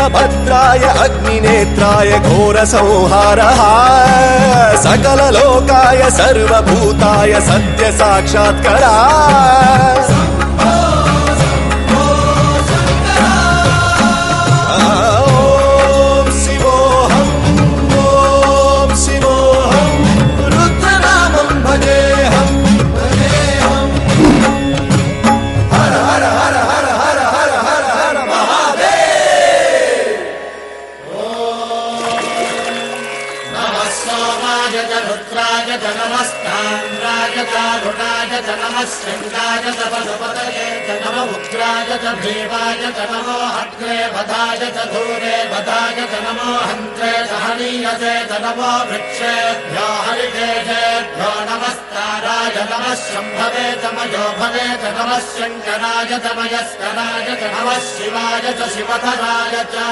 वीरभद्राय अग्निनेत्राय घोरसंहारः सकललोकाय सर्वभूताय सत्यसाक्षात्करा शृंगाय च पशुपतये च नमो उग्राय च भीमाय च नमो हत्रे वधाय च धूरे वधाय च नमो हन्त्रे च हनीयसे च नमो वृक्षेभ्यो हरिकेशेभ्यो नमस्काराय नमः शम्भवे च मयो भवे च नमः शङ्कराय च मयस्कराय च नमः शिवाय च शिवधराय च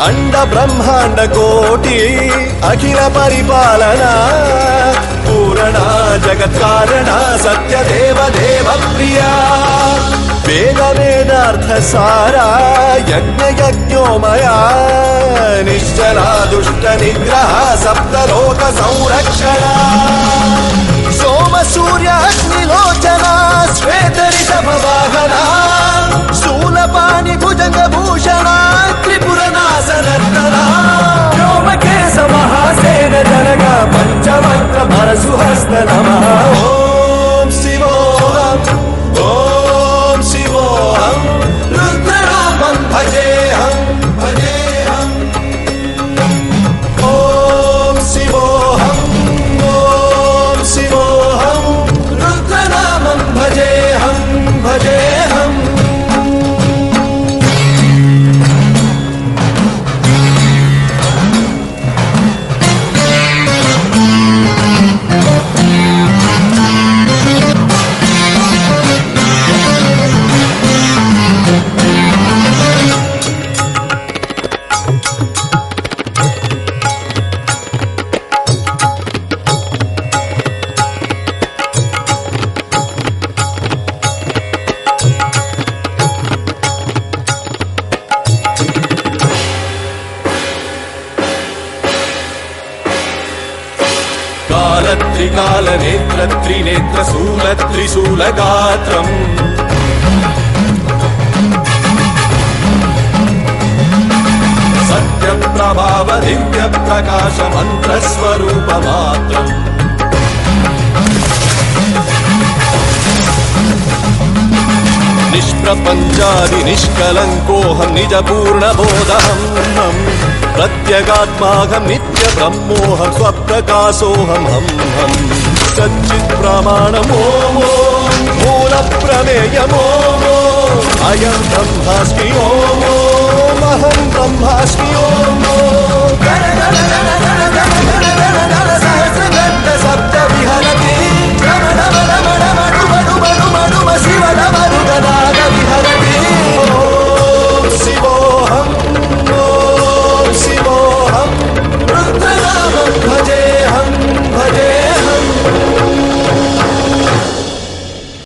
अंड ब्रह्मांड कोटि अखिल परिपालना पूरणा जगत् कारणा सत्य देव देव प्रिया वेद वेदार्थ सारा यज्ञ यज्ञोमया निश्चला दुष्ट निग्रह सप्तलोक संरक्षणा सोम सूर्य अग्निलोचना श्वेत ऋषभ वाहना शूलपाणि भुजंग भूषणा त्रिपुरनाशनर्तना व्योमकेश महासेन जनक पंचवक्त्र परशुहस्त नमः ओम शिवोऽहम् ओम शिवोऽहम् रुद्रनामं भजेऽहम् भजेऽहम् ओम शिवोऽहम् रुद्रनामं भजेऽहम् भजेऽहम् त्रिकाल नेत्र त्रिनेत्र शूल त्रिशूल गात्रम् सत्य प्रभाव दिव्य प्रकाश मंत्र स्वरूप मात्रम् निष्प्रपञ्चादि निष्कलङ्कोऽहं निज पूर्ण बोधहम् प्रत्यगात्माहं नित्य ब्रह्मोऽहं स्वप्रकाशोऽहं हम सच्चित् प्रमाणमो मूल प्रमेयमो अयं ब्रह्मास्मि ओम अहं ब्रह्मास्मि